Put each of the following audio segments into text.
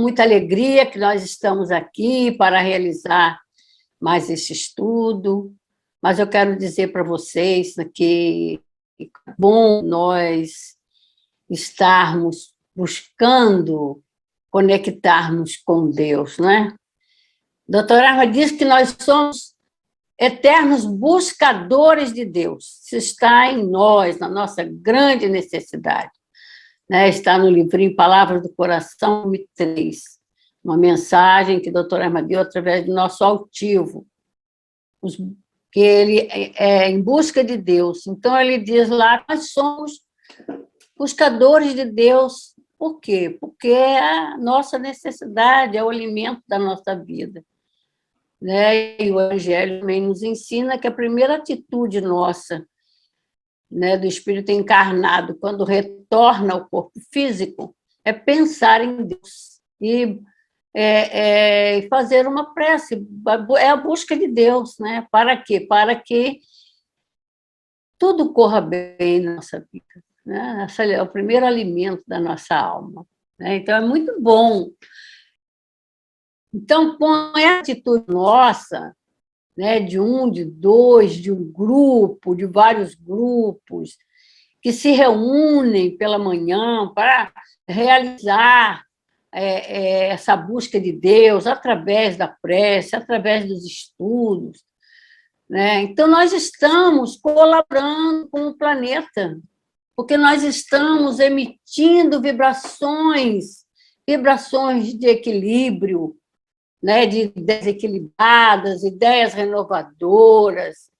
muita alegria que nós estamos aqui para realizar mais esse estudo, mas eu quero dizer para vocês que é bom nós estarmos buscando conectarmos com Deus, né? Doutora Arma diz que nós somos eternos buscadores de Deus. Isso está em nós, na nossa grande necessidade. Né? Está no livrinho Palavras do Coração, volume 3, uma mensagem que a doutora Arma deu através do nosso altivo, que ele é em busca de Deus. Então, ele diz lá que nós somos buscadores de Deus. Por quê? Porque é a nossa necessidade, é o alimento da nossa vida. Né? E o Evangelho também nos ensina que a primeira atitude nossa, né, do espírito encarnado, quando retorna ao corpo físico, é pensar em Deus e fazer uma prece, é a busca de Deus, né? Para quê? Para que tudo corra bem na nossa vida, né? Esse é o primeiro alimento da nossa alma, né? Então, é muito bom. Então, com a atitude nossa, né, de um, de dois, de um grupo, de vários grupos, que se reúnem pela manhã para realizar essa busca de Deus através da prece, através dos estudos. Né? Então, nós estamos colaborando com o planeta, porque nós estamos emitindo vibrações de equilíbrio, né? De ideias equilibradas, ideias renovadoras,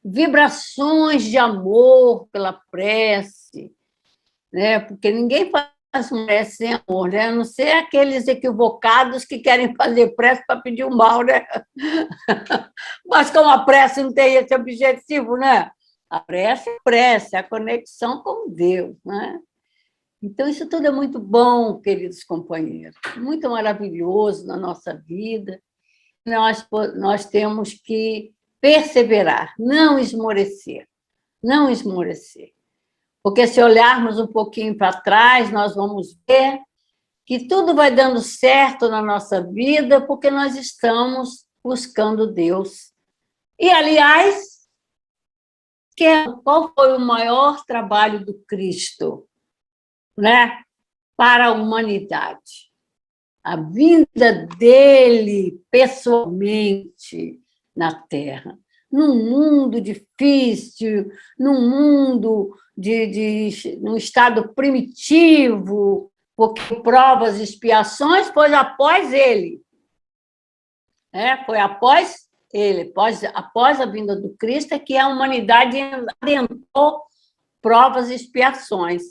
vibrações de amor pela prece, né? Porque ninguém faz prece sem amor, né? A não ser aqueles equivocados que querem fazer prece para pedir o mal, né? Mas como a prece não tem esse objetivo, né? A prece é prece, é a conexão com Deus, né? Então, isso tudo é muito bom, queridos companheiros, muito maravilhoso na nossa vida. Nós temos que perseverar, não esmorecer, não esmorecer. Porque se olharmos um pouquinho para trás, nós vamos ver que tudo vai dando certo na nossa vida porque nós estamos buscando Deus. E, aliás, qual foi o maior trabalho do Cristo, né, para a humanidade? A vinda dele pessoalmente na Terra, num mundo difícil, num mundo num estado primitivo, porque provas e expiações foi após ele. Foi após ele, após a vinda do Cristo, é que a humanidade adentrou provas e expiações.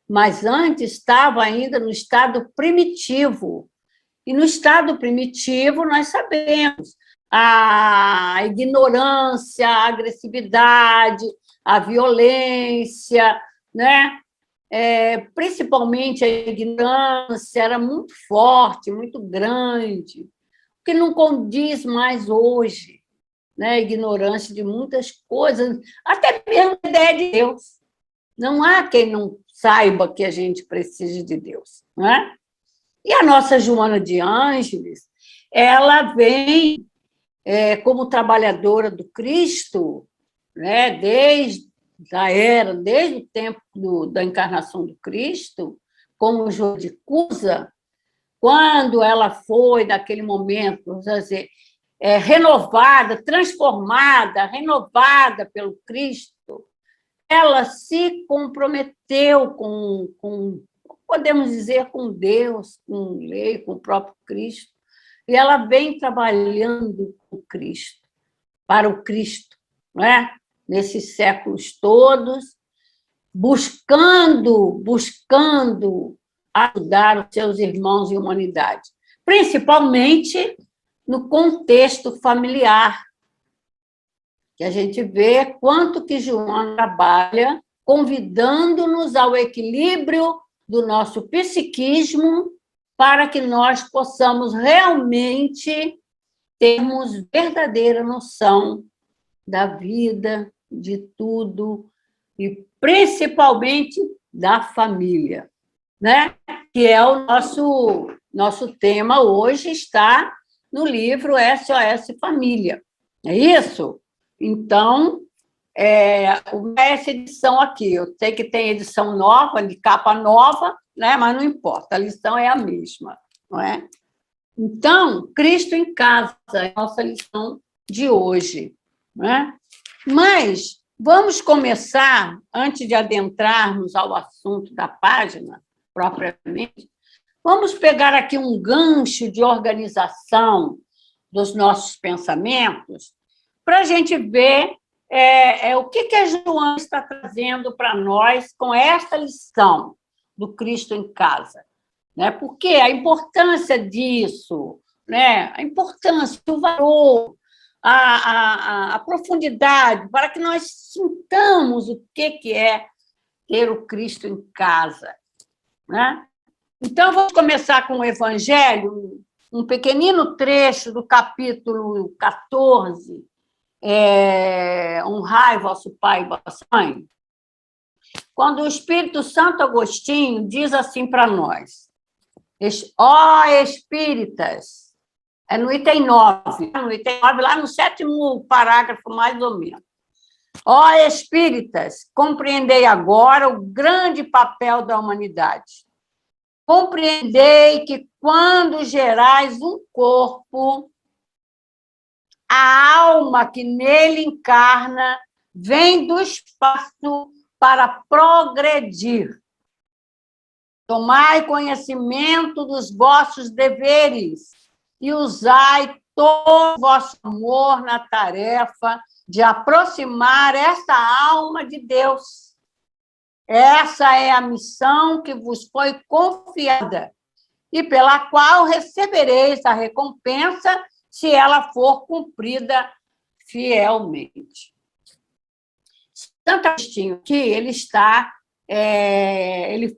Mas antes estava ainda no estado primitivo. E no estado primitivo, nós sabemos a ignorância, a agressividade, a violência, né? Principalmente a ignorância era muito forte, muito grande, que não condiz mais hoje, né? A ignorância de muitas coisas, até mesmo a ideia de Deus. Não há quem não saiba que a gente precisa de Deus, não é? E a nossa Joana de Ângeles, ela vem como trabalhadora do Cristo, né, desde o tempo da encarnação do Cristo, como Joana de Cusa, quando ela foi, naquele momento, vamos dizer, renovada, transformada, renovada pelo Cristo, ela se comprometeu podemos dizer, com Deus, com lei, com o próprio Cristo, e ela vem trabalhando com Cristo, para o Cristo, não é? Nesses séculos todos, buscando ajudar os seus irmãos em humanidade, principalmente no contexto familiar, que a gente vê quanto que Joana trabalha convidando-nos ao equilíbrio do nosso psiquismo para que nós possamos realmente termos verdadeira noção da vida, de tudo, e principalmente da família, né? Que é o Nosso tema hoje está no livro SOS Família. É isso? Então, essa edição aqui, eu sei que tem edição nova, de capa nova, né? Mas não importa, a lição é a mesma, não é? Então, Cristo em Casa é a nossa lição de hoje, não é? Mas vamos começar, antes de adentrarmos ao assunto da página, propriamente, vamos pegar aqui um gancho de organização dos nossos pensamentos para a gente ver o que a Joana está trazendo para nós com essa lição do Cristo em Casa. Né? Porque a importância disso, né? A importância, o valor, a profundidade, para que nós sintamos o que é ter o Cristo em casa. Né? Então, vamos começar com o Evangelho, um pequenino trecho do capítulo 14, honrai vosso pai e vossa mãe, quando o Espírito Santo Agostinho diz assim para nós: ó espíritas, no item 9, lá no 7º parágrafo, mais ou menos. Ó espíritas, compreendei agora o grande papel da humanidade. Compreendei que, quando gerais um corpo, a alma que nele encarna vem do espaço para progredir. Tomai conhecimento dos vossos deveres e usai todo o vosso amor na tarefa de aproximar esta alma de Deus. Essa é a missão que vos foi confiada e pela qual recebereis a recompensa se ela for cumprida fielmente. Santo Agostinho aqui, ele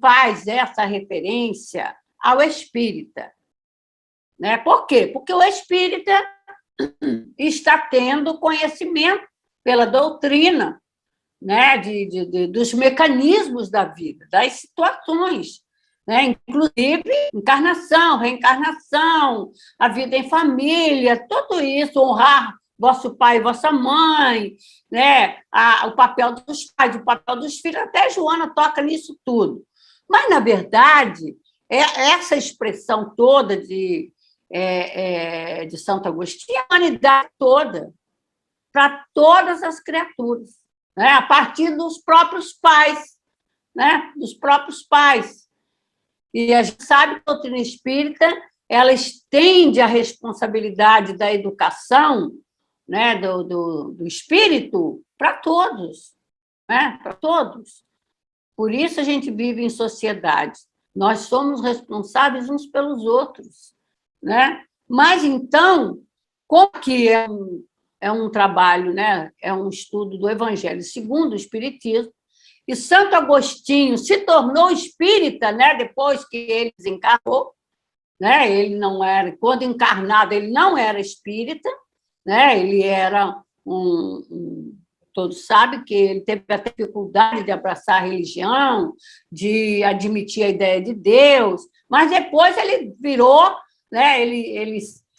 faz essa referência ao espírita. Né? Por quê? Porque o espírita está tendo conhecimento pela doutrina, né? Dos mecanismos da vida, das situações, né? Inclusive encarnação, reencarnação, a vida em família, tudo isso, honrar vosso pai e vossa mãe, né? O papel dos pais, o papel dos filhos, até Joana toca nisso tudo. Mas, na verdade, essa expressão toda de Santo Agostinho é a humanidade toda, para todas as criaturas, né? A partir dos próprios pais, né? Dos próprios pais. E a gente sabe que a doutrina espírita ela estende a responsabilidade da educação, né? do espírito para todos, né? Para todos. Por isso a gente vive em sociedade. Nós somos responsáveis uns pelos outros. Né? Mas, então, como que é um trabalho, né? É um estudo do Evangelho segundo o Espiritismo, e Santo Agostinho se tornou espírita, né? Depois que ele desencarnou, né? Ele não era, quando encarnado, ele não era espírita, né? Ele era todos sabem que ele teve a dificuldade de abraçar a religião, de admitir a ideia de Deus, mas depois ele virou, né?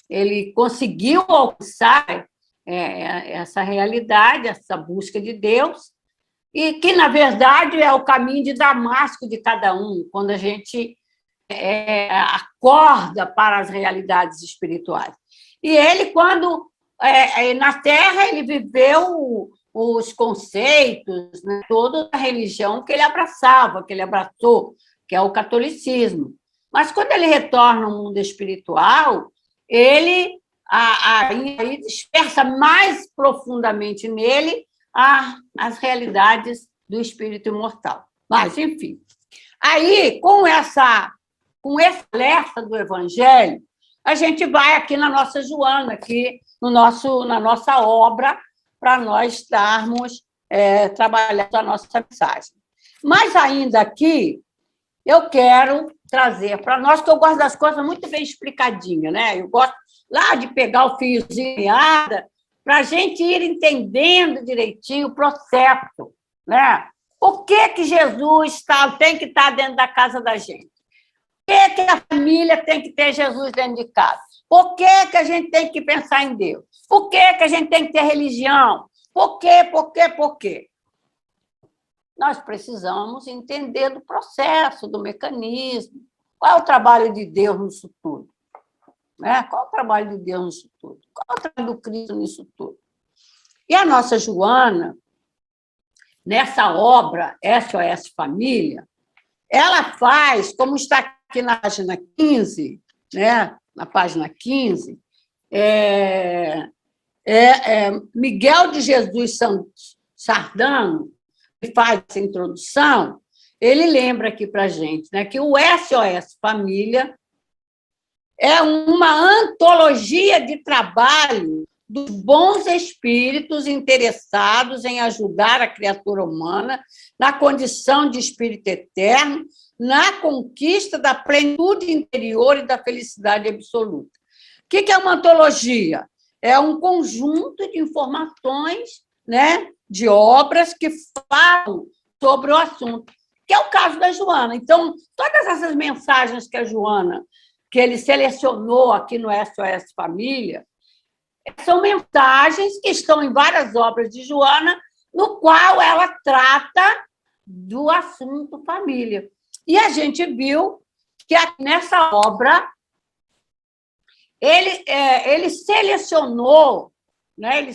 Ele conseguiu alcançar essa realidade, essa busca de Deus, e que, na verdade, é o caminho de Damasco de cada um, quando a gente acorda para as realidades espirituais. E ele, quando na Terra, ele viveu os conceitos, né, toda a religião que ele abraçava, que ele abraçou, que é o catolicismo. Mas, quando ele retorna ao mundo espiritual, ele aí dispersa mais profundamente nele as realidades do espírito imortal. Mas, enfim. Aí, com esse alerta do Evangelho, a gente vai aqui na nossa Joana, aqui na nossa obra, para nós estarmos trabalhando a nossa mensagem. Mas, ainda aqui, eu quero trazer para nós, que eu gosto das coisas muito bem explicadinhas, né? Eu gosto lá de pegar o fiozinho para a gente ir entendendo direitinho o processo, né? Por que Jesus tem que estar dentro da casa da gente? que a família tem que ter Jesus dentro de casa? Por que a gente tem que pensar em Deus? Por que a gente tem que ter religião? Por quê? Nós precisamos entender do processo, do mecanismo. Qual é o trabalho de Deus nisso tudo? Né? Qual é o trabalho de Deus nisso tudo? Qual é o trabalho do Cristo nisso tudo? E a nossa Joana, nessa obra SOS Família, ela faz, como está aqui na página 15, né? Na página 15, Miguel de Jesus Sardano, que faz essa introdução, ele lembra aqui para a gente, né, que o SOS Família é uma antologia de trabalho dos bons espíritos interessados em ajudar a criatura humana na condição de espírito eterno, na conquista da plenitude interior e da felicidade absoluta. O que é uma antologia? É um conjunto de informações, né, de obras que falam sobre o assunto, que é o caso da Joana. Então, todas essas mensagens que ele selecionou aqui no SOS Família, são mensagens que estão em várias obras de Joana, no qual ela trata do assunto família. E a gente viu que nessa obra ele selecionou, né,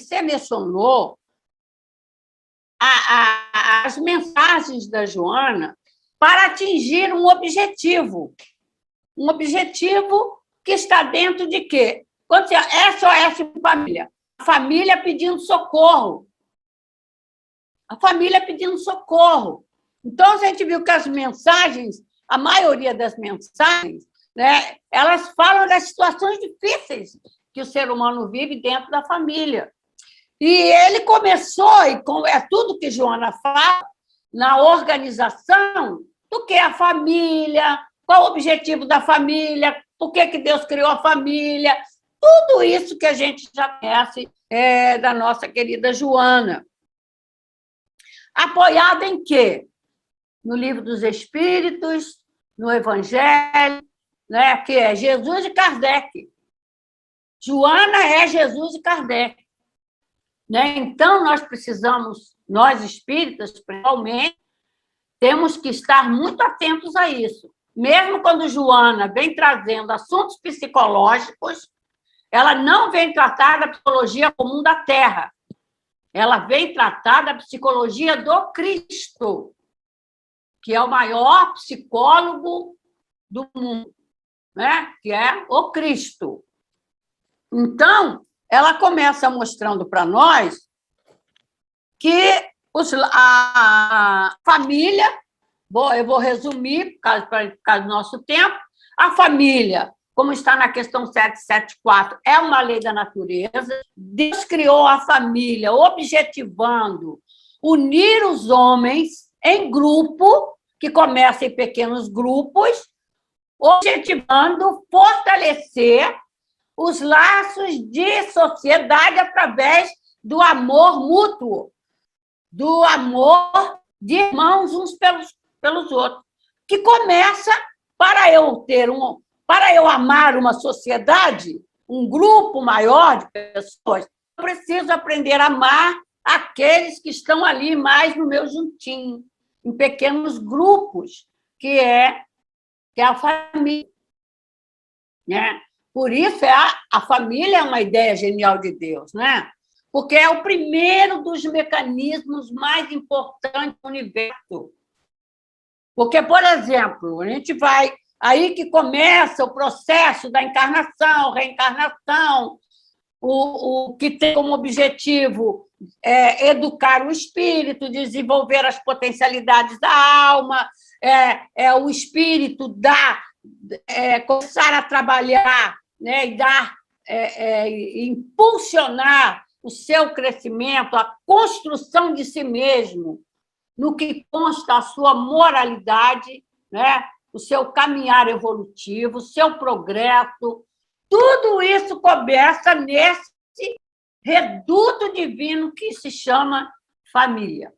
as mensagens da Joana para atingir um objetivo que está dentro de quê? Quando você SOS Família, a família pedindo socorro. A família pedindo socorro. Então, a gente viu que as mensagens, a maioria das mensagens, né, elas falam das situações difíceis que o ser humano vive dentro da família. E ele começou, e é tudo que Joana fala, na organização do que é a família, qual o objetivo da família, por que Deus criou a família, tudo isso que a gente já conhece da nossa querida Joana. Apoiada em quê? No Livro dos Espíritos, no Evangelho, né, que é Jesus e Kardec. Joana é Jesus e Kardec. Né? Então, nós espíritas, principalmente, temos que estar muito atentos a isso. Mesmo quando Joana vem trazendo assuntos psicológicos, ela não vem tratar da psicologia comum da Terra. Ela vem tratar da psicologia do Cristo, que é o maior psicólogo do mundo, né? Que é o Cristo. Então, ela começa mostrando para nós que a família, eu vou resumir, por causa do nosso tempo, a família, como está na questão 774, é uma lei da natureza. Deus criou a família objetivando unir os homens em grupo, que começa em pequenos grupos, objetivando fortalecer os laços de sociedade através do amor mútuo, do amor de irmãos uns pelos outros, que começa para eu amar uma sociedade, um grupo maior de pessoas, eu preciso aprender a amar aqueles que estão ali mais no meu juntinho, em pequenos grupos, que é a família. Né? Por isso, a família é uma ideia genial de Deus, né? Porque é o primeiro dos mecanismos mais importantes do universo. Porque, por exemplo, a gente vai... Aí que começa o processo da encarnação, reencarnação, o que tem como objetivo educar o espírito, desenvolver as potencialidades da alma, o espírito começar a trabalhar, né, e impulsionar o seu crescimento, a construção de si mesmo, no que consta a sua moralidade, né, o seu caminhar evolutivo, o seu progresso, tudo isso começa nesse reduto divino que se chama família.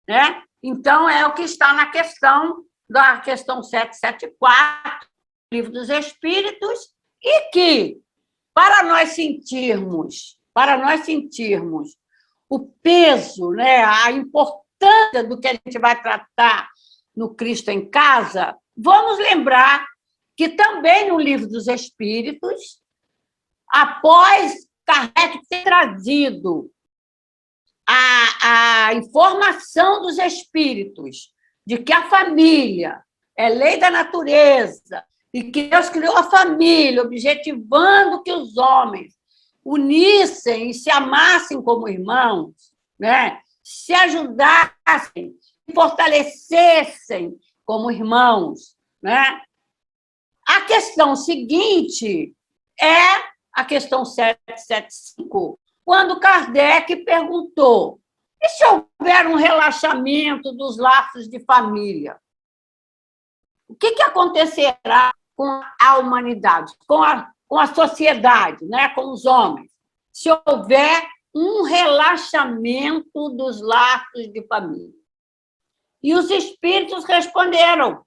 Né? Então, é o que está na questão da questão 774, Livro dos Espíritos, e que, para nós sentirmos o peso, né, a importância do que a gente vai tratar no Cristo em Casa, vamos lembrar que também no Livro dos Espíritos, após Kardec ter trazido a informação dos espíritos de que a família é lei da natureza e que Deus criou a família, objetivando que os homens unissem e se amassem como irmãos, né? Se ajudassem, se fortalecessem como irmãos, né? A questão seguinte é a questão 775, quando Kardec perguntou: e se houver um relaxamento dos laços de família? O que acontecerá com a humanidade, com a sociedade, né, com os homens, se houver um relaxamento dos laços de família? E os espíritos responderam: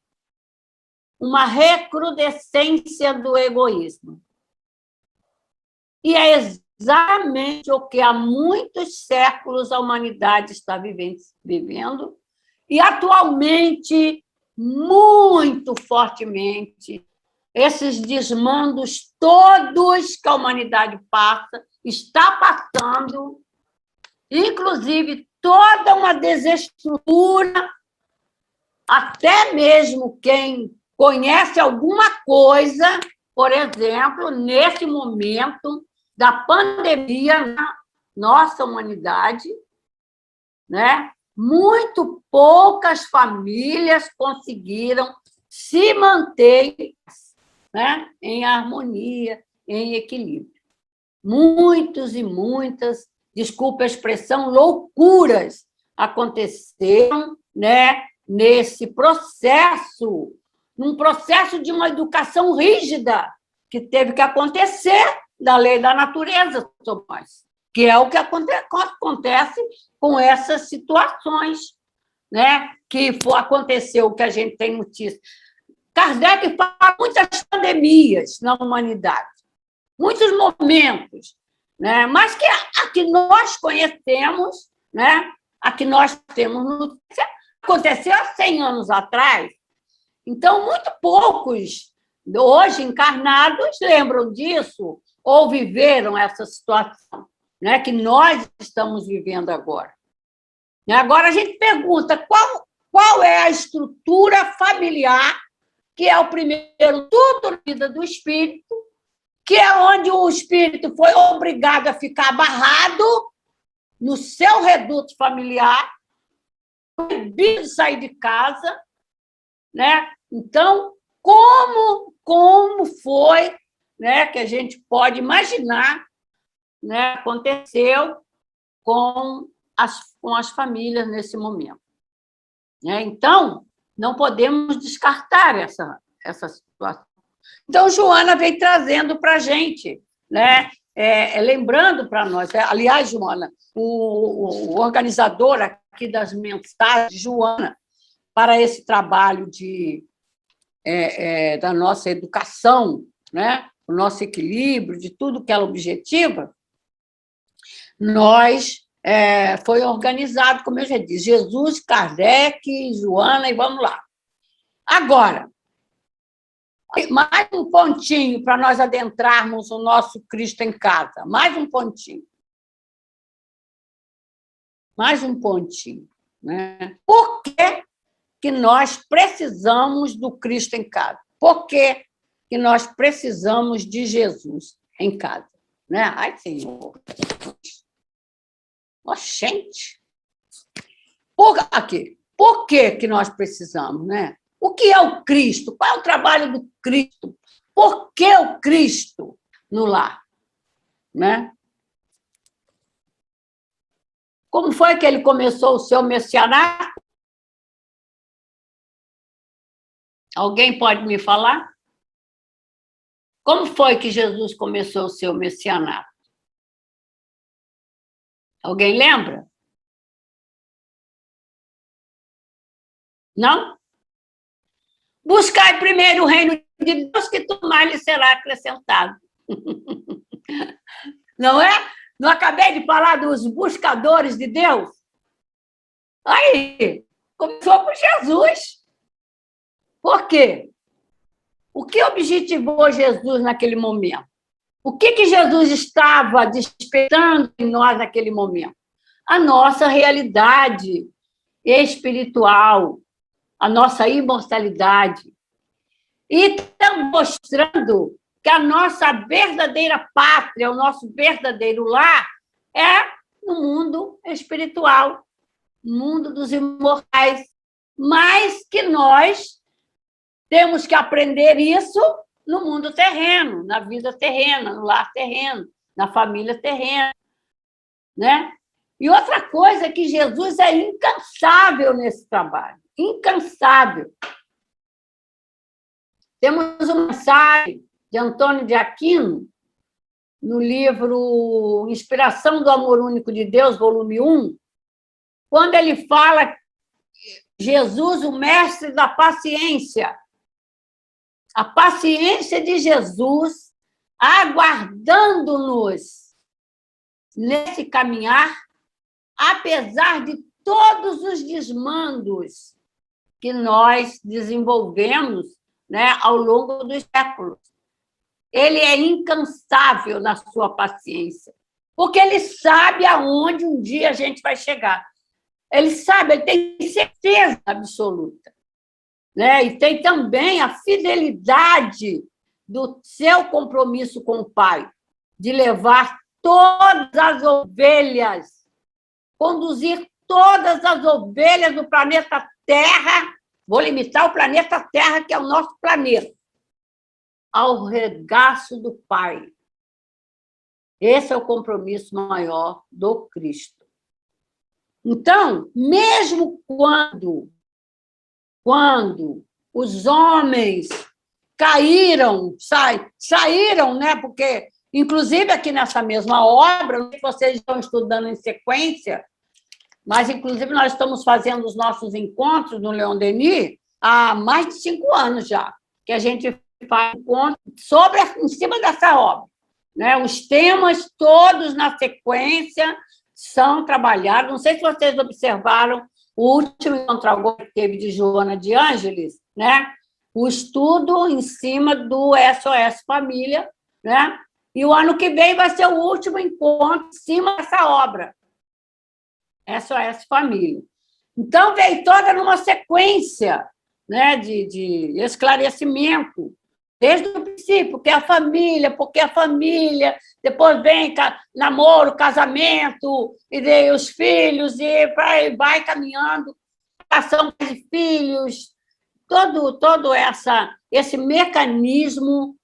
uma recrudescência do egoísmo. E é exatamente o que há muitos séculos a humanidade está vivendo, e atualmente, muito fortemente, esses desmandos todos que a humanidade passa, está passando, inclusive toda uma desestrutura, até mesmo quem conhece alguma coisa, por exemplo, nesse momento da pandemia na nossa humanidade, né? Muito poucas famílias conseguiram se manter, né, em harmonia, em equilíbrio. Muitos e muitas, desculpa a expressão, loucuras aconteceram, né, nesse processo, num processo de uma educação rígida que teve que acontecer da lei da natureza, Tomás, que é o que acontece com essas situações, né, que aconteceu, que a gente tem notícia. Kardec fala muitas pandemias na humanidade, muitos momentos, né, mas que a que nós conhecemos, né, a que nós temos notícia, aconteceu há 100 anos atrás. Então, muito poucos hoje encarnados lembram disso ou viveram essa situação, né, que nós estamos vivendo agora. Agora, a gente pergunta qual é a estrutura familiar, que é o primeiro tudo na vida do espírito, que é onde o espírito foi obrigado a ficar amarrado no seu reduto familiar, proibido de sair de casa, né? Então, como foi, né, que a gente pode imaginar, né, aconteceu com as famílias nesse momento, né? Então, não podemos descartar essa situação. Então, Joana vem trazendo para a gente, né, lembrando para nós. Aliás, Joana, o organizador aqui das mensagens, Joana, para esse trabalho da nossa educação, né, o nosso equilíbrio, de tudo que ela objetiva, foi organizado, como eu já disse, Jesus, Kardec, Joana, e vamos lá. Agora, mais um pontinho para nós adentrarmos o nosso Cristo em Casa. Mais um pontinho. Mais um pontinho. Né? Por que nós precisamos do Cristo em casa? Por que nós precisamos de Jesus em casa? Né? Ai, Senhor. Oxente. Por que nós precisamos? Né? O que é o Cristo? Qual é o trabalho do Cristo? Por que o Cristo no lar? Né? Como foi que ele começou o seu messianato? Alguém pode me falar? Como foi que Jesus começou o seu messianato? Alguém lembra? Não? Buscai primeiro o reino de Deus, que tudo mais lhe será acrescentado. Não é? Não acabei de falar dos buscadores de Deus? Aí, começou por Jesus. Por quê? O que objetivou Jesus naquele momento? O que Jesus estava despertando em nós naquele momento? A nossa realidade espiritual, a nossa imortalidade. E estamos mostrando que a nossa verdadeira pátria, o nosso verdadeiro lar, é no mundo espiritual, no mundo dos imortais. Mas que nós temos que aprender isso no mundo terreno, na vida terrena, no lar terreno, na família terrena, né? E outra coisa é que Jesus é incansável nesse trabalho, incansável. Temos uma mensagem de Antônio de Aquino, no livro Inspiração do Amor Único de Deus, volume 1, quando ele fala Jesus, o mestre da paciência. A paciência de Jesus, aguardando-nos nesse caminhar, apesar de todos os desmandos que nós desenvolvemos, né, ao longo dos séculos. Ele é incansável na sua paciência, porque ele sabe aonde um dia a gente vai chegar. Ele sabe, ele tem certeza absoluta. Né? E tem também a fidelidade do seu compromisso com o Pai, de levar todas as ovelhas, conduzir todas as ovelhas do planeta Terra, vou limitar o planeta Terra, que é o nosso planeta, ao regaço do Pai. Esse é o compromisso maior do Cristo. Então, mesmo quando os homens caíram, saíram, né? Porque, inclusive, aqui nessa mesma obra, não sei se vocês estão estudando em sequência, mas, inclusive, nós estamos fazendo os nossos encontros no Leon Denis há mais de 5 anos já, que a gente faz encontros em cima dessa obra. Né? Os temas todos na sequência são trabalhados. Não sei se vocês observaram o último encontro agora que teve de Joana de Ângeles, né? O estudo em cima do SOS Família, né? E o ano que vem vai ser o último encontro em cima dessa obra, SOS Família. Então, veio toda numa sequência, né, de esclarecimento, desde o princípio, porque a família, depois vem namoro, casamento, e daí os filhos, e vai caminhando, criação de filhos, todo esse mecanismo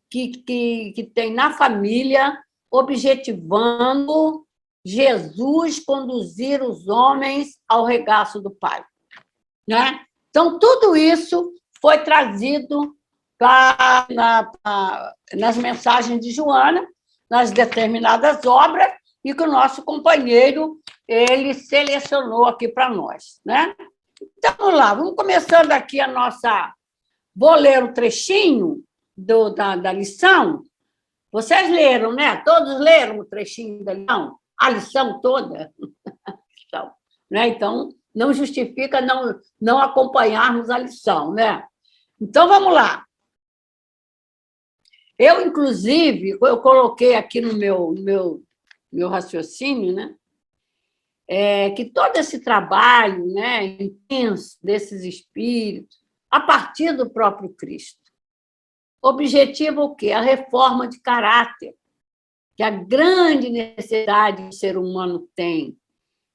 que tem na família, objetivando Jesus conduzir os homens ao regaço do Pai. Né? Então, tudo isso foi trazido nas mensagens de Joana, nas determinadas obras, e que o nosso companheiro ele selecionou aqui para nós. Né? Então, vamos lá, vamos começando aqui a nossa... Vou ler o trechinho da lição. Vocês leram, né? Todos leram o trechinho da lição? A lição toda? Então, né? Então, não justifica não acompanharmos a lição. Né? Então, vamos lá. Eu, inclusive, eu coloquei aqui no meu raciocínio, né, que todo esse trabalho, né, intenso desses espíritos, a partir do próprio Cristo, objetiva o quê? A reforma de caráter, que a grande necessidade que o ser humano tem,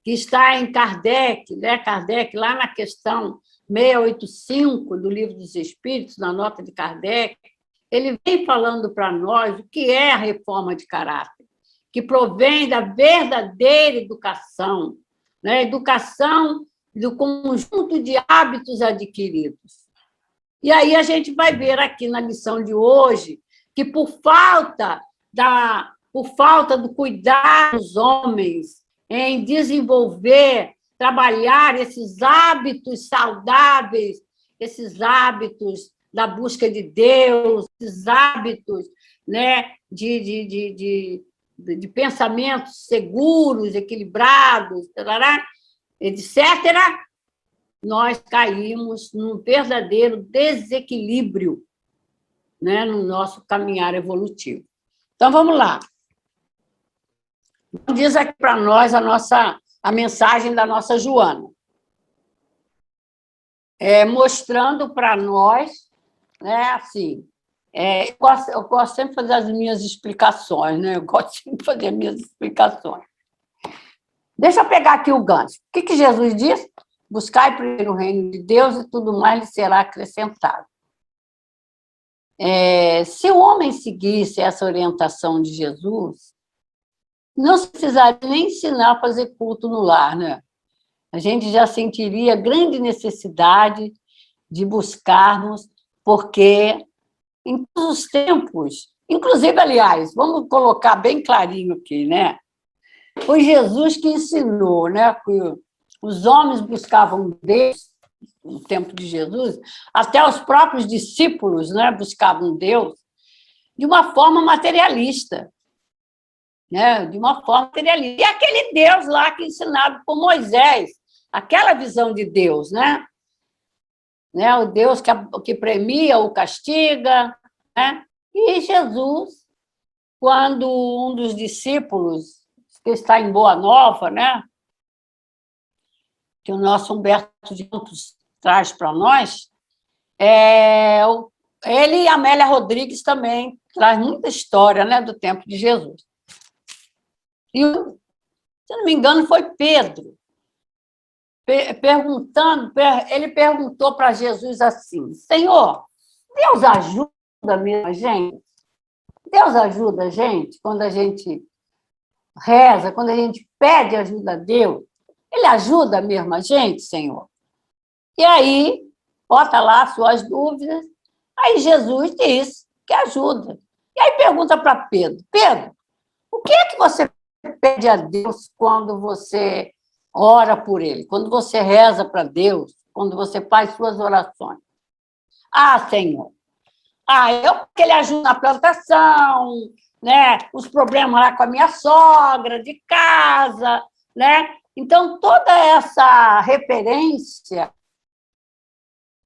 que está em Kardec, né? Kardec, lá na questão 685 do Livro dos Espíritos, na nota de Kardec, ele vem falando para nós o que é a reforma de caráter, que provém da verdadeira educação, né? Educação do conjunto de hábitos adquiridos. E aí a gente vai ver aqui na lição de hoje que, por falta do cuidado dos homens em desenvolver, trabalhar esses hábitos saudáveis esses hábitos da busca de Deus, esses hábitos, né, de pensamentos seguros, equilibrados, tarará, etc., nós caímos num verdadeiro desequilíbrio, né, no nosso caminhar evolutivo. Então, vamos lá. Diz aqui para nós a mensagem da nossa Joana, mostrando para nós, né, assim, eu gosto sempre de fazer as minhas explicações, né? Eu gosto sempre de fazer as minhas explicações. Deixa eu pegar aqui o gancho. O que Jesus diz? Buscai primeiro o reino de Deus e tudo mais lhe será acrescentado. Se o homem seguisse essa orientação de Jesus, não se precisaria nem ensinar a fazer culto no lar, né? A gente já sentiria grande necessidade de buscarmos, porque em todos os tempos, inclusive, aliás, vamos colocar bem clarinho aqui, né? Foi Jesus que ensinou, né, que os homens buscavam Deus no tempo de Jesus, até os próprios discípulos, né, buscavam Deus de uma forma materialista, né, de uma forma materialista. E aquele Deus lá que ensinado por Moisés, aquela visão de Deus, né? O Deus que premia ou castiga, né? E Jesus, quando um dos discípulos, que está em Boa Nova, né, que o nosso Humberto de Campos traz para nós, ele e a Amélia Rodrigues também traz muita história, né, do tempo de Jesus. E, se não me engano, foi Pedro, ele perguntou para Jesus assim: Senhor, Deus ajuda mesmo a gente? Deus ajuda a gente quando a gente reza, quando a gente pede ajuda a Deus? Ele ajuda mesmo a gente, Senhor? E aí, bota lá suas dúvidas. Aí Jesus diz que ajuda. E aí pergunta para Pedro: Pedro, o que é que você pede a Deus quando você ora por Ele, quando você reza para Deus, quando você faz suas orações? Ah, Senhor, eu que Ele ajuda na plantação, né? Os problemas lá com a minha sogra, de casa, né? Então, toda essa referência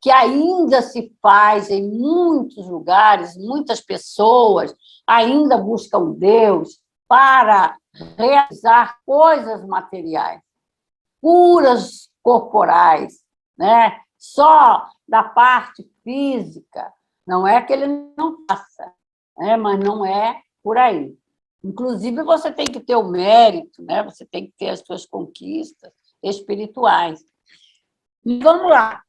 que ainda se faz em muitos lugares, muitas pessoas ainda buscam Deus para realizar coisas materiais, curas corporais, né? Só da parte física. Não é que ele não faça, né? Mas não é por aí. Inclusive, você tem que ter o mérito, né? Você tem que ter as suas conquistas espirituais. Vamos lá.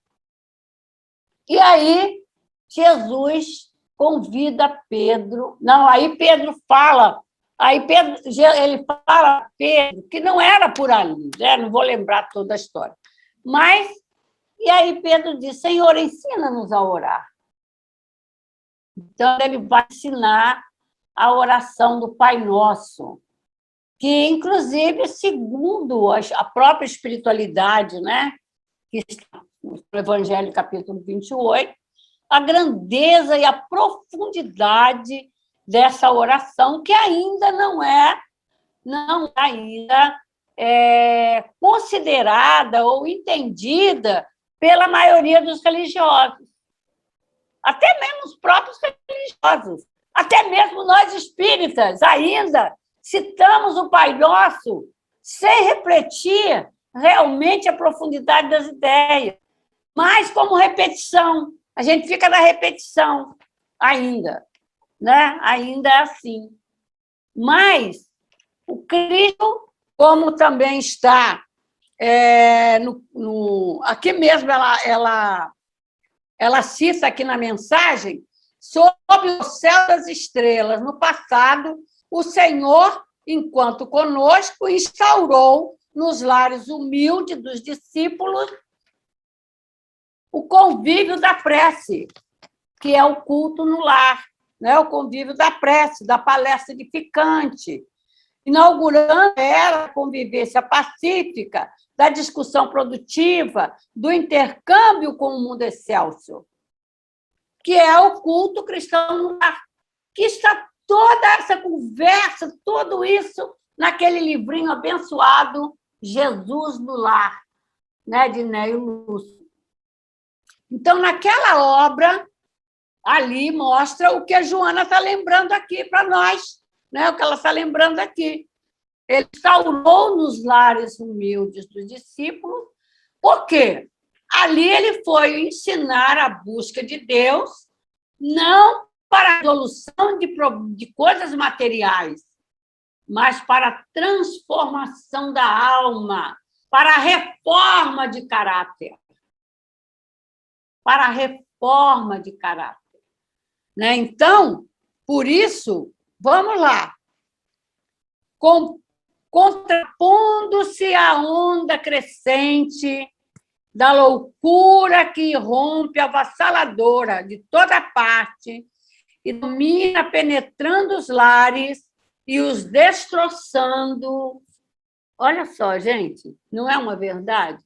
E aí, Jesus convida Pedro. Não, aí Pedro fala. Ele fala a Pedro que não era por ali, né? Não vou lembrar toda a história. Mas, e aí Pedro diz: Senhor, ensina-nos a orar. Então, ele vai ensinar a oração do Pai Nosso, que, inclusive, segundo a própria espiritualidade, né? Que está no Evangelho, capítulo 28, a grandeza e a profundidade dessa oração, que ainda não é considerada ou entendida pela maioria dos religiosos. Até mesmo os próprios religiosos, até mesmo nós espíritas, ainda citamos o Pai Nosso sem refletir realmente a profundidade das ideias, mas como repetição. A gente fica na repetição ainda, né? Ainda é assim. Mas o Cristo, como também está aqui mesmo, ela cita aqui na mensagem, sob o céu das estrelas, no passado, o Senhor, enquanto conosco, instaurou nos lares humildes dos discípulos o convívio da prece, que é o culto no lar, né? O convívio da prece, da palestra edificante, inaugurando a convivência pacífica da discussão produtiva, do intercâmbio com o mundo excelso, que é o culto cristão no lar, que está toda essa conversa, tudo isso naquele livrinho abençoado, Jesus no Lar, né, de Neio Lúcio. Então, naquela obra, ali mostra o que a Joana está lembrando aqui para nós, né, o que ela está lembrando aqui. Ele instaurou nos lares humildes dos discípulos, porque ali ele foi ensinar a busca de Deus, não para a resolução de coisas materiais, mas para a transformação da alma, para a reforma de caráter. Para a reforma de caráter. Né? Então, por isso, vamos lá. Contrapondo-se à onda crescente da loucura que rompe avassaladora de toda parte e domina penetrando os lares e os destroçando. Olha só, gente, não é uma verdade?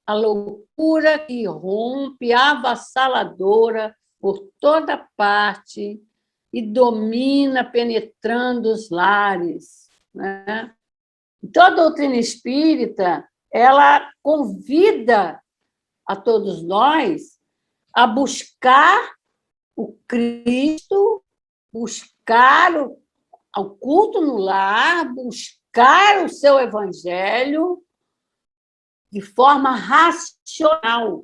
A loucura que rompe avassaladora por toda parte e domina penetrando os lares. Né? Então, a doutrina espírita, ela convida a todos nós a buscar o Cristo, buscar o culto no lar, buscar o seu evangelho de forma racional.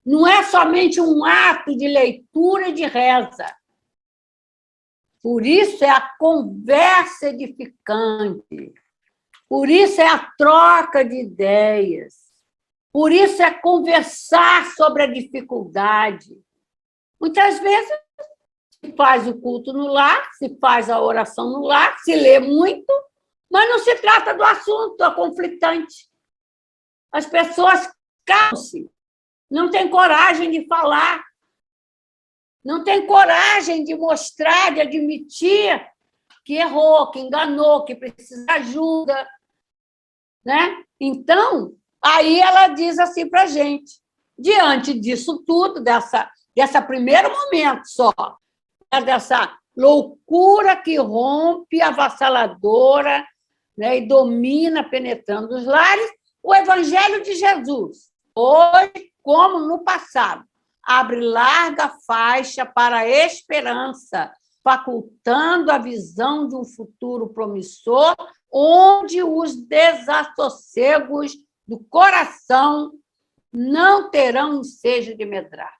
Não é somente um ato de leitura e de reza. Por isso é a conversa edificante. Por isso é a troca de ideias. Por isso é conversar sobre a dificuldade. Muitas vezes se faz o culto no lar, se faz a oração no lar, se lê muito, mas não se trata do assunto conflitante. As pessoas calam-se, não têm coragem de falar, não têm coragem de mostrar, de admitir que errou, que enganou, que precisa de ajuda. Né? Então, aí ela diz assim para a gente, diante disso tudo, dessa primeiro momento só, né? Dessa loucura que rompe, avassaladora, né? E domina, penetrando os lares, o Evangelho de Jesus, hoje como no passado, abre larga faixa para a esperança, facultando a visão de um futuro promissor, onde os desassossegos do coração não terão ensejo de medrar.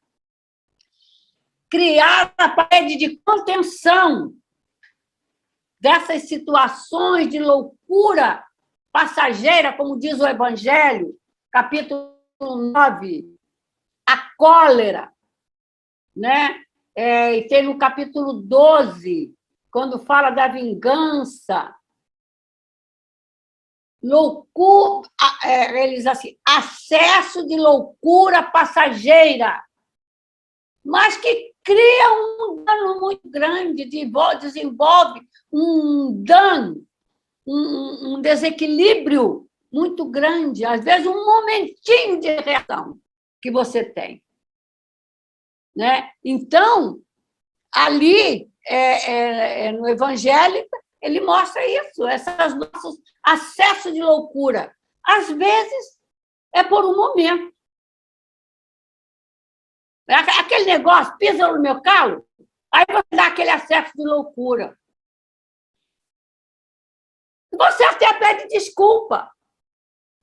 Criar a parede de contenção dessas situações de loucura passageira, como diz o Evangelho, capítulo 9, a cólera, né? E tem no capítulo 12, quando fala da vingança, loucura, ele diz assim, acesso de loucura passageira, mas que cria um dano muito grande, desenvolve um dano, um desequilíbrio muito grande, às vezes um momentinho de reação que você tem. Né? Então, ali, no Evangelho, ele mostra isso, esses nossos acessos de loucura. Às vezes, é por um momento. Aquele negócio, pisa no meu calo, aí você dá aquele acesso de loucura. Você até pede desculpa,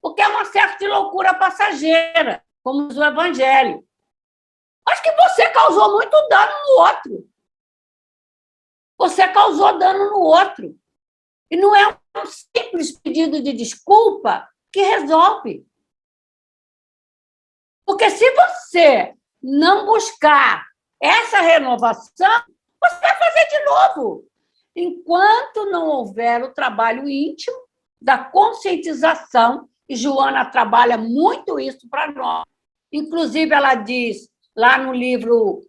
porque é um acesso de loucura passageira, como diz o Evangelho. Acho que você causou muito dano no outro. Você causou dano no outro. E não é um simples pedido de desculpa que resolve. Porque se você não buscar essa renovação, você vai fazer de novo. Enquanto não houver o trabalho íntimo da conscientização, e Joana trabalha muito isso para nós. Inclusive, ela diz, lá no livro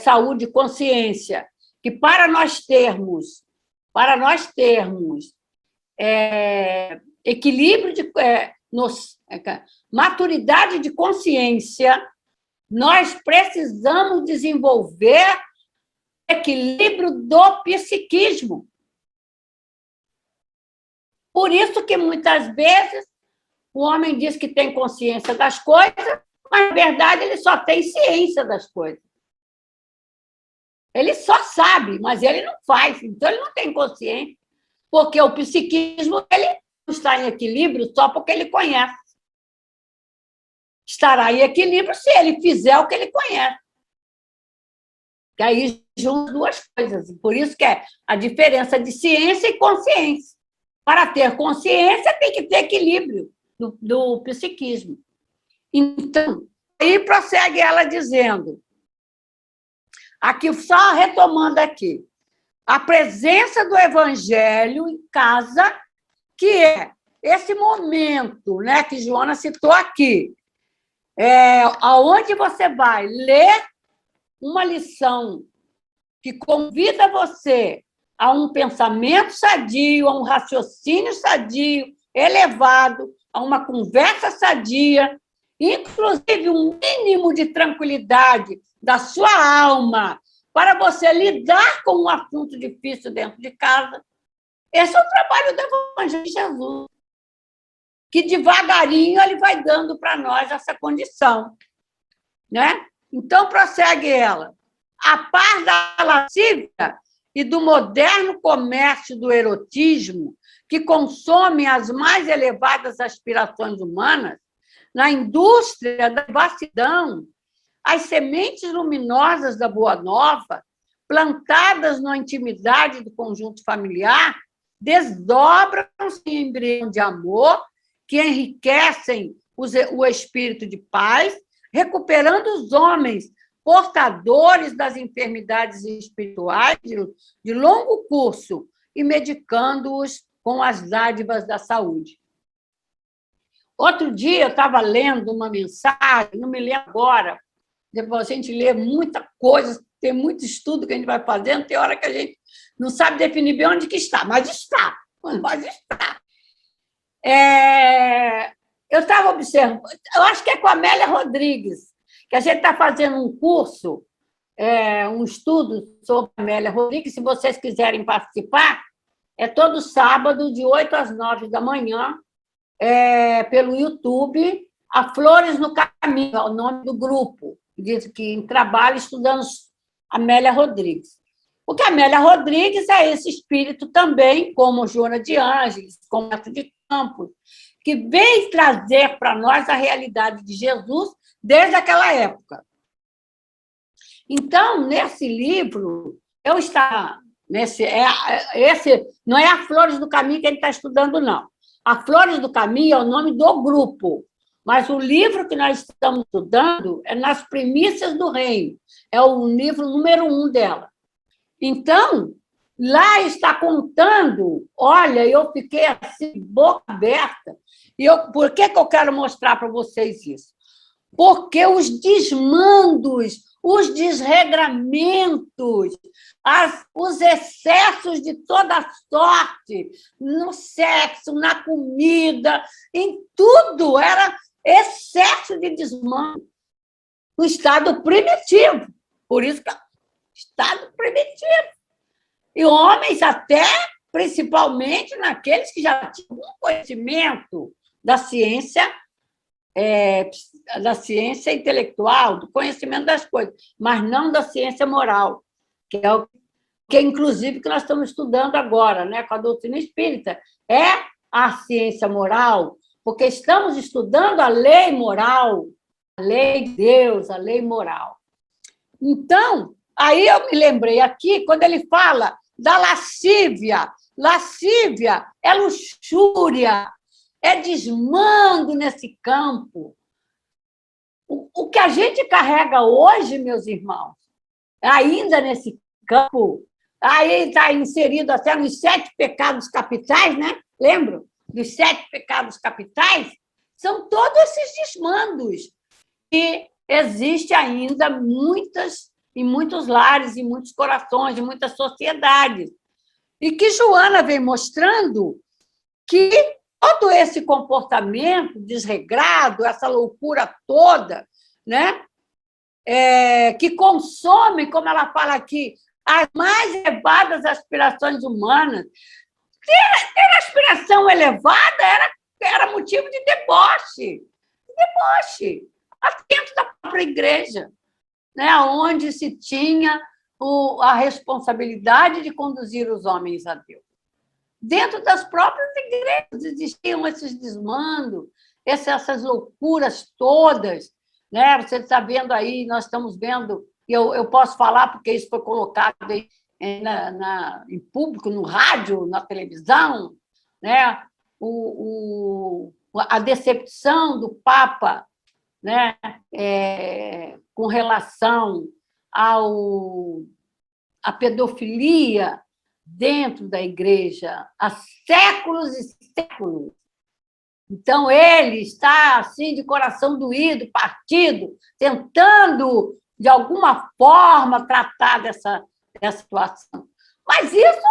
Saúde e Consciência, que para nós termos equilíbrio maturidade de consciência, nós precisamos desenvolver o equilíbrio do psiquismo. Por isso que, muitas vezes, o homem diz que tem consciência das coisas, mas, na verdade, ele só tem ciência das coisas. Ele só sabe, mas ele não faz. Então, ele não tem consciência, porque o psiquismo ele não está em equilíbrio só porque ele conhece. Estará em equilíbrio se ele fizer o que ele conhece. Que aí junta duas coisas. Por isso que é a diferença de ciência e consciência. Para ter consciência, tem que ter equilíbrio do psiquismo. Então, aí prossegue ela dizendo, aqui, só retomando aqui, a presença do evangelho em casa, que é esse momento, né, que Joana citou aqui, aonde você vai ler uma lição que convida você a um pensamento sadio, a um raciocínio sadio, elevado, a uma conversa sadia, inclusive um mínimo de tranquilidade da sua alma para você lidar com um assunto difícil dentro de casa. Esse é o trabalho do Evangelho de Jesus, que devagarinho ele vai dando para nós essa condição, né? Então, prossegue ela. A par da lascívia e do moderno comércio do erotismo, que consome as mais elevadas aspirações humanas, na indústria da devassidão, as sementes luminosas da Boa Nova, plantadas na intimidade do conjunto familiar, desdobram-se em embrião de amor que enriquecem o espírito de paz, recuperando os homens portadores das enfermidades espirituais de longo curso e medicando-os com as dádivas da saúde. Outro dia eu estava lendo uma mensagem, não me lembro agora, depois a gente lê muita coisa, tem muito estudo que a gente vai fazendo, tem hora que a gente não sabe definir bem onde que está, mas está. Eu estava observando, eu acho que é com a Amélia Rodrigues, que a gente está fazendo um curso, um estudo sobre a Amélia Rodrigues, se vocês quiserem participar, é todo sábado, de 8 às 9 da manhã, pelo YouTube, a Flores no Caminho, é o nome do grupo, diz que trabalha estudando Amélia Rodrigues. Porque a Amélia Rodrigues é esse espírito também, como Joana de Ângeles, como Neto de Campos, que veio trazer para nós a realidade de Jesus desde aquela época. Então, nesse livro, eu estava... esse não é a Flores do Caminho que a gente está estudando, não. A Flores do Caminho é o nome do grupo, mas o livro que nós estamos estudando é Nas Primícias do Reino, é o livro número 1 dela. Então, lá está contando, olha, eu fiquei assim, boca aberta, e por que eu quero mostrar para vocês isso? Porque os desmandos, os desregramentos, os excessos de toda sorte, no sexo, na comida, em tudo, era excesso de desmando. O estado primitivo, por isso que é estado primitivo. E homens até, principalmente, naqueles que já tinham um conhecimento da ciência intelectual, do conhecimento das coisas, mas não da ciência moral, que é o que, inclusive, que nós estamos estudando agora, né, com a doutrina espírita, é a ciência moral, porque estamos estudando a lei moral, a lei de Deus, a lei moral. Então, aí eu me lembrei aqui, quando ele fala da lascívia, lascívia é luxúria, é desmando nesse campo. O que a gente carrega hoje, meus irmãos, ainda nesse campo, aí está inserido até nos 7 pecados capitais, né? Lembram? Dos 7 pecados capitais, são todos esses desmandos que existem ainda em muitos lares, em muitos corações, em muitas sociedades. E que Joana vem mostrando que todo esse comportamento desregrado, essa loucura toda, né? Que consome, como ela fala aqui, as mais elevadas aspirações humanas. Ter aspiração elevada era motivo de deboche. Deboche. Dentro da própria igreja, né? Onde se tinha a responsabilidade de conduzir os homens a Deus. Dentro das próprias igrejas existiam esses desmandos, essas loucuras todas, né? Você está vendo aí, nós estamos vendo, eu posso falar porque isso foi colocado aí em público, no rádio, na televisão, né? A decepção do Papa, né? Com relação à pedofilia dentro da igreja há séculos e séculos. Então, ele está assim de coração doído, partido, tentando, de alguma forma, tratar dessa situação. Mas isso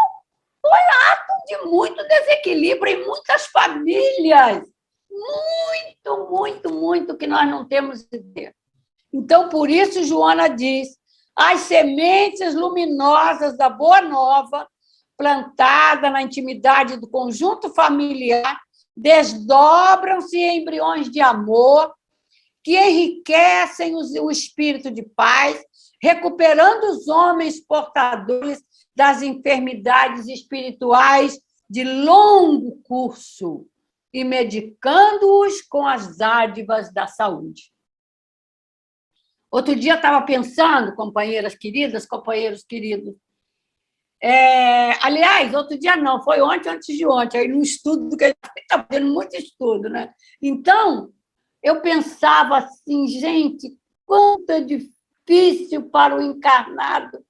foi ato de muito desequilíbrio em muitas famílias. Muito, muito, muito que nós não temos ideia. Então, por isso, Joana diz, as sementes luminosas da Boa Nova, plantada na intimidade do conjunto familiar, desdobram-se em embriões de amor que enriquecem o espírito de paz, recuperando os homens portadores das enfermidades espirituais de longo curso e medicando-os com as dádivas da saúde. Outro dia eu estava pensando, companheiras queridas, companheiros queridos, aliás, outro dia não, foi ontem, antes de ontem, aí num estudo, que a gente está fazendo muito estudo, né? Então, eu pensava assim, gente, quanto é difícil para o encarnado,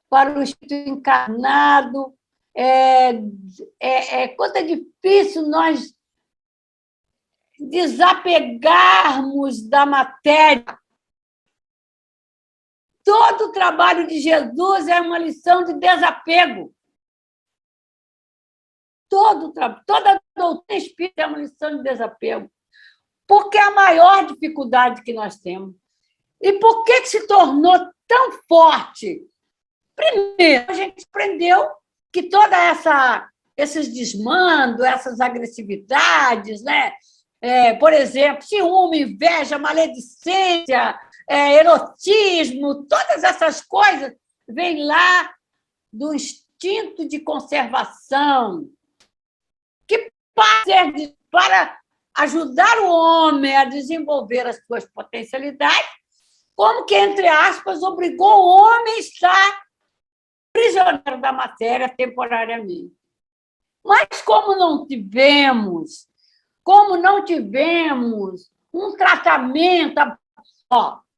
para o espírito encarnado, quanto é difícil nós desapegarmos da matéria. Todo o trabalho de Jesus é uma lição de desapego. Toda a doutrina espírita é uma lição de desapego. Porque é a maior dificuldade que nós temos. E por que se tornou tão forte? Primeiro, a gente aprendeu que toda esses desmandos, essas agressividades, né? Por exemplo, ciúme, inveja, maledicência, erotismo, todas essas coisas vêm lá do instinto de conservação, que para ajudar o homem a desenvolver as suas potencialidades, como que, entre aspas, obrigou o homem a estar prisioneiro da matéria temporariamente. Mas como não tivemos um tratamento,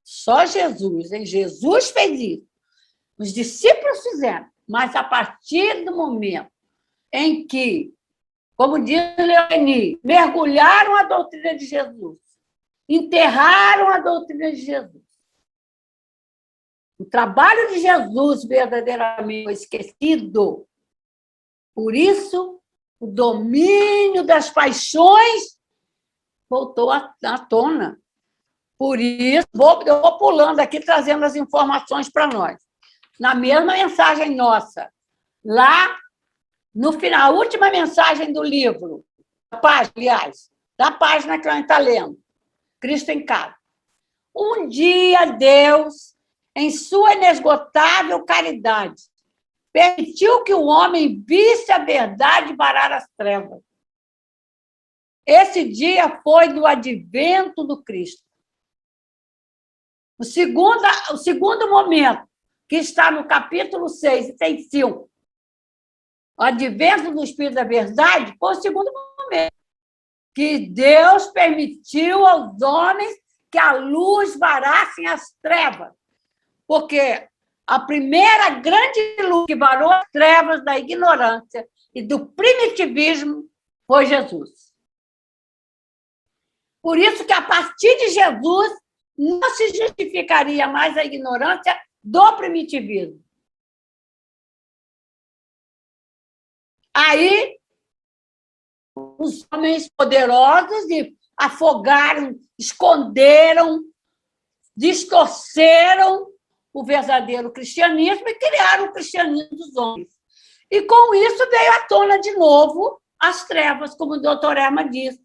só Jesus, hein? Jesus fez isso. Os discípulos fizeram, mas a partir do momento em que, como diz Leoni, mergulharam a doutrina de Jesus, enterraram a doutrina de Jesus, o trabalho de Jesus verdadeiramente foi esquecido. Por isso, o domínio das paixões voltou à tona. Por isso, eu vou pulando aqui, trazendo as informações para nós. Na mesma mensagem nossa, lá no final, a última mensagem do livro, da página que a gente está lendo, Cristo em Casa. Um dia, Deus, em sua inesgotável caridade, permitiu que o homem visse a verdade parar as trevas. Esse dia foi do advento do Cristo. O segundo momento, que está no capítulo 6, tem 5, o advento do Espírito da Verdade, foi o segundo momento, que Deus permitiu aos homens que a luz varasse as trevas. Porque a primeira grande luz que varou as trevas da ignorância e do primitivismo foi Jesus. Por isso que, a partir de Jesus, não se justificaria mais a ignorância do primitivismo. Aí, os homens poderosos e afogaram, esconderam, distorceram o verdadeiro cristianismo e criaram o cristianismo dos homens. E, com isso, veio à tona de novo as trevas, como o doutor Erma disse.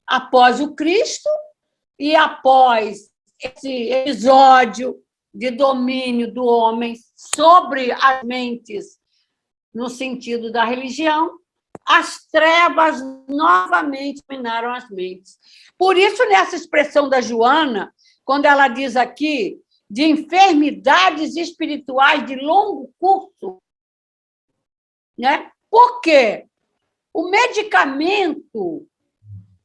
Após o Cristo e após esse episódio de domínio do homem sobre as mentes, no sentido da religião, as trevas novamente dominaram as mentes. Por isso, nessa expressão da Joana, quando ela diz aqui de enfermidades espirituais de longo curso, né? Por quê? O medicamento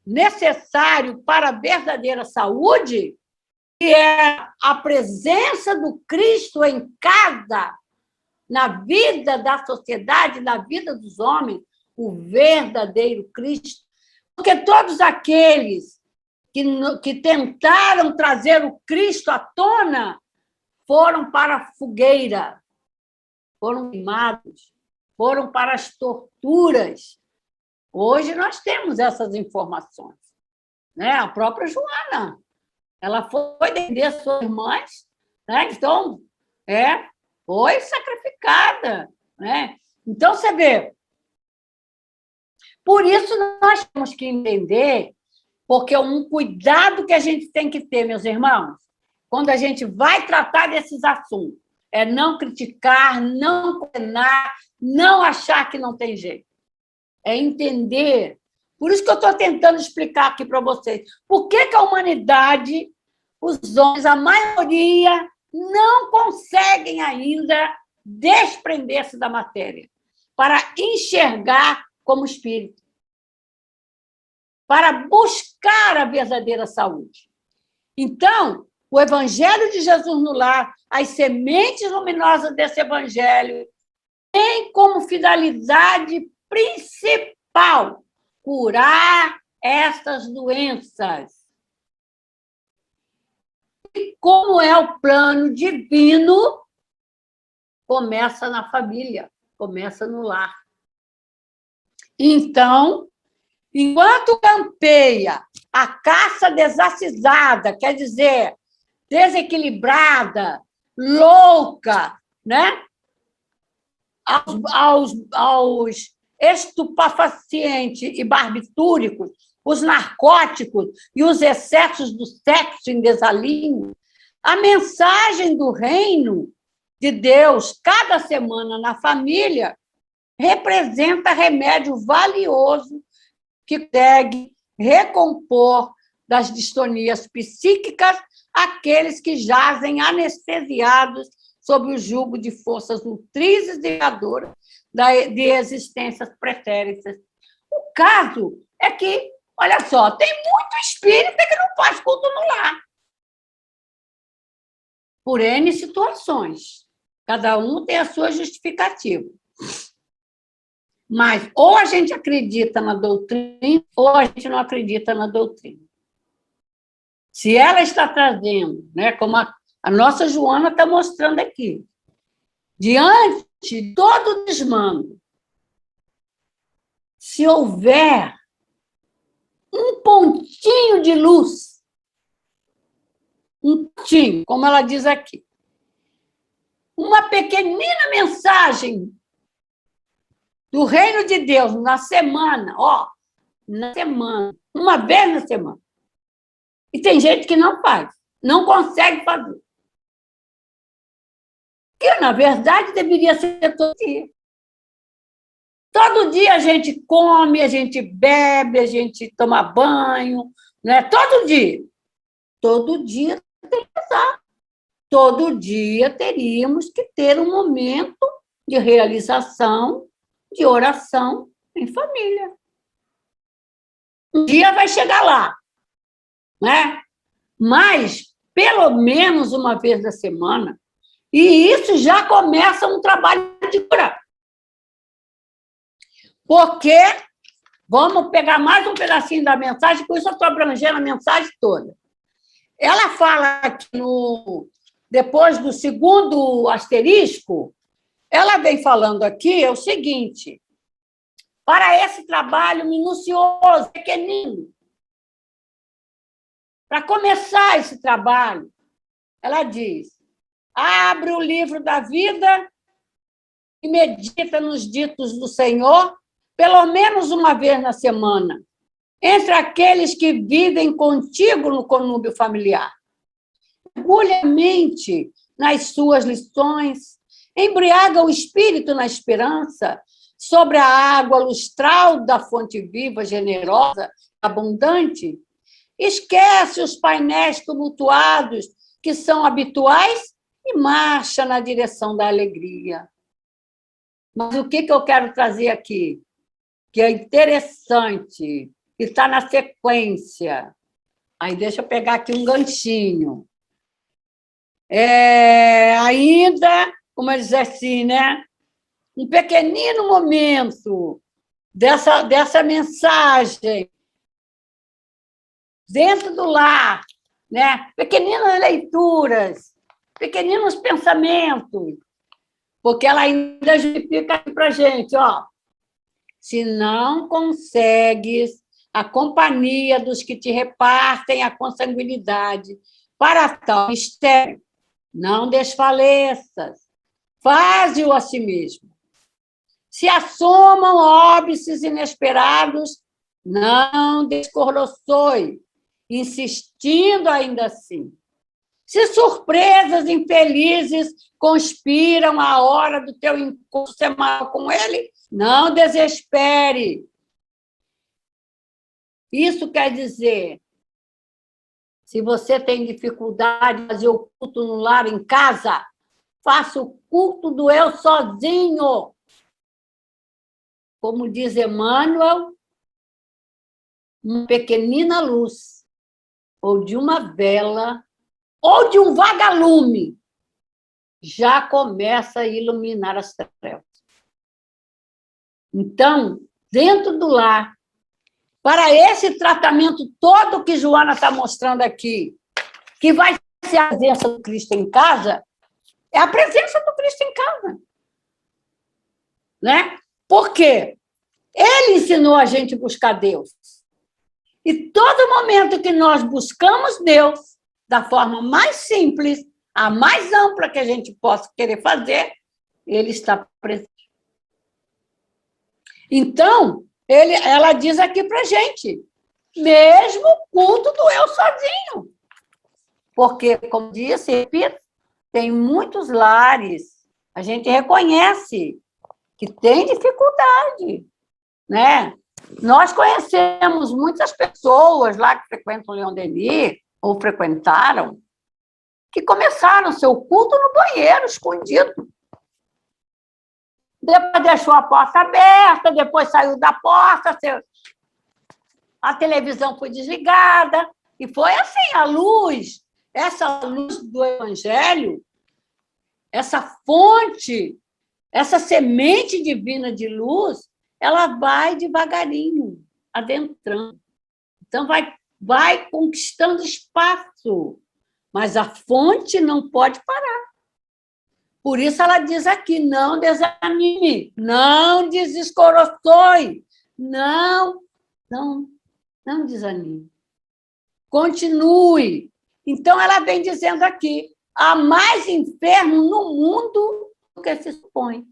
necessário para a verdadeira saúde, que é a presença do Cristo em cada, na vida da sociedade, na vida dos homens, o verdadeiro Cristo. Porque todos aqueles que tentaram trazer o Cristo à tona foram para a fogueira, foram queimados, foram para as torturas. Hoje nós temos essas informações, né? A própria Joana, ela foi defender suas irmãs, né? Então, foi sacrificada, né? Então, você vê, por isso nós temos que entender, porque um cuidado que a gente tem que ter, meus irmãos, quando a gente vai tratar desses assuntos, é não criticar, não condenar, não achar que não tem jeito. É entender. Por isso que eu estou tentando explicar aqui para vocês. Por que a humanidade, os homens, a maioria, não conseguem ainda desprender-se da matéria para enxergar como espírito, para buscar a verdadeira saúde. Então, o Evangelho de Jesus no lar, as sementes luminosas desse Evangelho, tem como finalidade principal curar essas doenças. E como é o plano divino, começa na família, começa no lar. Então, enquanto campeia a caça desacisada, quer dizer, desequilibrada, louca, né? aos estupefacientes e barbitúricos, os narcóticos e os excessos do sexo em desalinho, a mensagem do reino de Deus, cada semana na família, representa remédio valioso que consegue recompor das distonias psíquicas aqueles que jazem anestesiados sob o jugo de forças nutrizes e criadoras de existências pretéritas. O caso é que, olha só, tem muito espírita que não faz culto no lar. Por N situações. Cada um tem a sua justificativa. Mas ou a gente acredita na doutrina, ou a gente não acredita na doutrina. Se ela está trazendo, né, como a nossa Joana está mostrando aqui, diante de todo o desmando, se houver um pontinho de luz, um pontinho, como ela diz aqui, uma pequenina mensagem do reino de Deus na semana, na semana, uma vez na semana. E tem gente que não faz, não consegue fazer. Que, na verdade, deveria ser todo dia. Todo dia a gente come, a gente bebe, a gente toma banho, né? Todo dia. Todo dia tem que rezar. Todo dia teríamos que ter um momento de realização, de oração em família. Um dia vai chegar lá, né? Mas, pelo menos uma vez na semana, e isso já começa um trabalho de cura. Porque, vamos pegar mais um pedacinho da mensagem, com isso eu estou abrangendo a mensagem toda. Ela fala aqui, depois do segundo asterisco, ela vem falando aqui o seguinte, para esse trabalho minucioso, pequenino. Para começar esse trabalho, ela diz: abre o livro da vida e medita nos ditos do Senhor, pelo menos uma vez na semana, entre aqueles que vivem contigo no conúbio familiar. Mergulha a mente nas suas lições, embriaga o espírito na esperança, sobre a água lustral da fonte viva, generosa, abundante. Esquece os painéis tumultuados que são habituais e marcha na direção da alegria. Mas o que eu quero trazer aqui, que é interessante, que está na sequência. Aí deixa eu pegar aqui um ganchinho. Ainda, como eu dizer assim, né? Um pequenino momento dessa mensagem dentro do lar, né? Pequeninas leituras, pequeninos pensamentos, porque ela ainda justifica para a gente, ó, se não consegues a companhia dos que te repartem a consanguinidade para tal mistério, não desfaleças, faze-o a si mesmo. Se assomam óbices inesperados, não descoroçoe, insistindo ainda assim. Se surpresas infelizes conspiram a hora do teu encontro semanal com ele, não desespere. Isso quer dizer, se você tem dificuldade de fazer o culto no lar, em casa, faça o culto do eu sozinho. Como diz Emmanuel, uma pequenina luz, ou de uma vela, ou de um vagalume, já começa a iluminar as trevas. Então, dentro do lar, para esse tratamento todo que Joana está mostrando aqui, que vai ser a presença do Cristo em casa, é a presença do Cristo em casa. Né? Por quê? Ele ensinou a gente a buscar Deus. E todo momento que nós buscamos Deus, da forma mais simples, a mais ampla que a gente possa querer fazer, ele está presente. Então, ela diz aqui para a gente, mesmo o culto do eu sozinho. Porque, como disse, repito, tem muitos lares, a gente reconhece que tem dificuldade, né? Nós conhecemos muitas pessoas lá que frequentam o Leon Denis, ou frequentaram, que começaram seu culto no banheiro, escondido. Depois deixou a porta aberta, depois saiu da porta, a televisão foi desligada, e foi assim, a luz, essa luz do Evangelho, essa fonte, essa semente divina de luz, ela vai devagarinho, adentrando. Então, vai conquistando espaço, mas a fonte não pode parar. Por isso ela diz aqui, não desanime, não desescoroçoe, não desanime. Continue. Então, ela vem dizendo aqui, há mais inferno no mundo do que se supõe.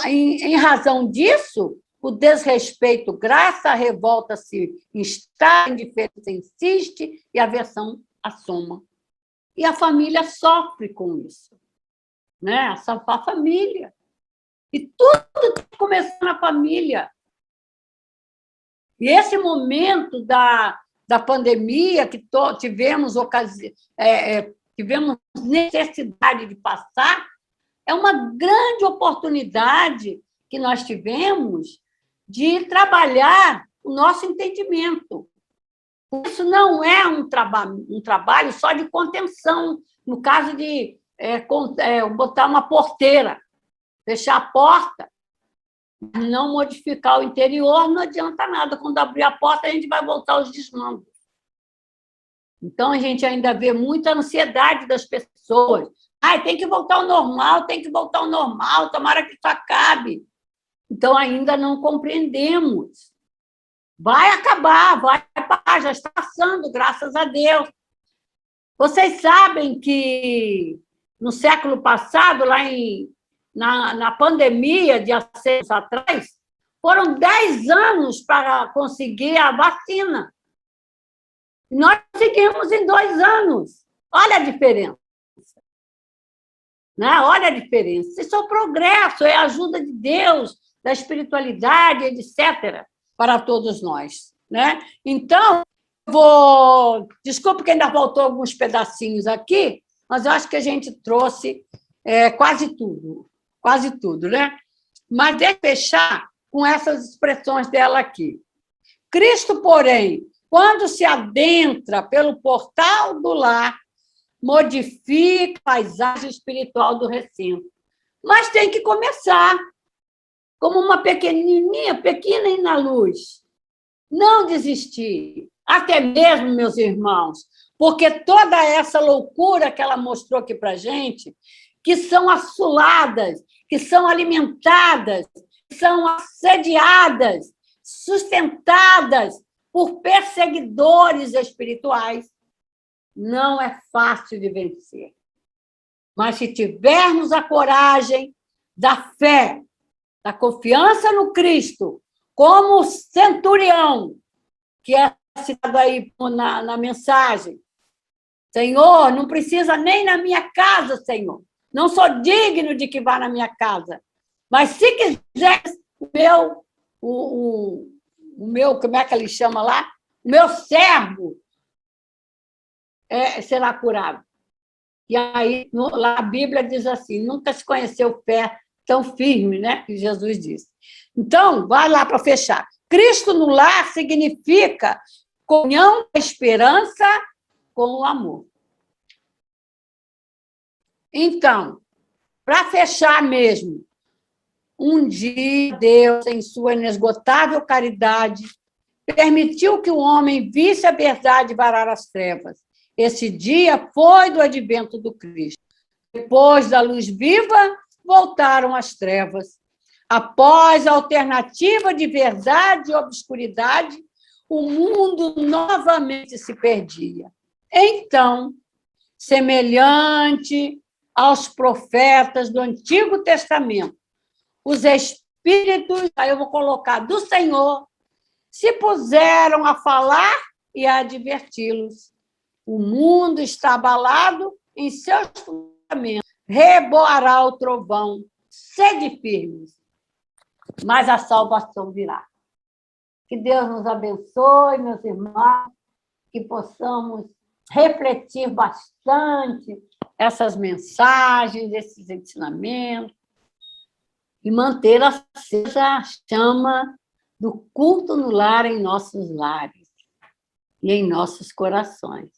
Em razão disso, o desrespeito graça, a revolta se instala, a indiferença insiste e a aversão assoma. E a família sofre com isso. Né? A família. E tudo começou na família. E esse momento da pandemia que tivemos necessidade de passar, é uma grande oportunidade que nós tivemos de trabalhar o nosso entendimento. Isso não é um trabalho só de contenção, no caso de botar uma porteira, fechar a porta, não modificar o interior, não adianta nada. Quando abrir a porta, a gente vai voltar aos desmandos. Então, a gente ainda vê muita ansiedade das pessoas, Ai, tem que voltar ao normal, tem que voltar ao normal, tomara que isso acabe. Então, ainda não compreendemos. Vai acabar, vai parar, já está passando, graças a Deus. Vocês sabem que no século passado, na pandemia de há 6 anos atrás, foram 10 anos para conseguir a vacina. Nós conseguimos em 2 anos. Olha a diferença. Né? Olha a diferença. Isso é o progresso, é a ajuda de Deus, da espiritualidade, etc., para todos nós. Né? Então, desculpe que ainda faltou alguns pedacinhos aqui, mas eu acho que a gente trouxe quase tudo, né? Mas deixa eu fechar com essas expressões dela aqui. Cristo, porém, quando se adentra pelo portal do lar, modifica a paisagem espiritual do recinto. Mas tem que começar como uma pequena luz. Não desistir, até mesmo, meus irmãos, porque toda essa loucura que ela mostrou aqui para a gente, que são assoladas, que são alimentadas, que são assediadas, sustentadas por perseguidores espirituais, não é fácil de vencer. Mas se tivermos a coragem da fé, da confiança no Cristo, como o centurião, que é citado aí na mensagem. Senhor, não precisa nem na minha casa, Senhor. Não sou digno de que vá na minha casa. Mas se quiser, o meu, como é que ele chama lá? O meu servo será curado. E aí, lá a Bíblia diz assim, nunca se conheceu fé tão firme, né? Que Jesus disse. Então, vai lá para fechar. Cristo no lar significa comunhão da esperança com o amor. Então, para fechar mesmo, um dia Deus, em sua inesgotável caridade, permitiu que o homem visse a verdade varar as trevas. Esse dia foi do advento do Cristo. Depois da luz viva, voltaram as trevas. Após a alternativa de verdade e obscuridade, o mundo novamente se perdia. Então, semelhante aos profetas do Antigo Testamento, os espíritos, aí eu vou colocar, do Senhor, se puseram a falar e a adverti-los. O mundo está abalado em seus fundamentos. Reboará o trovão. Sede firmes, mas a salvação virá. Que Deus nos abençoe, meus irmãos, que possamos refletir bastante essas mensagens, esses ensinamentos, e manter acesa a chama do culto no lar em nossos lares e em nossos corações.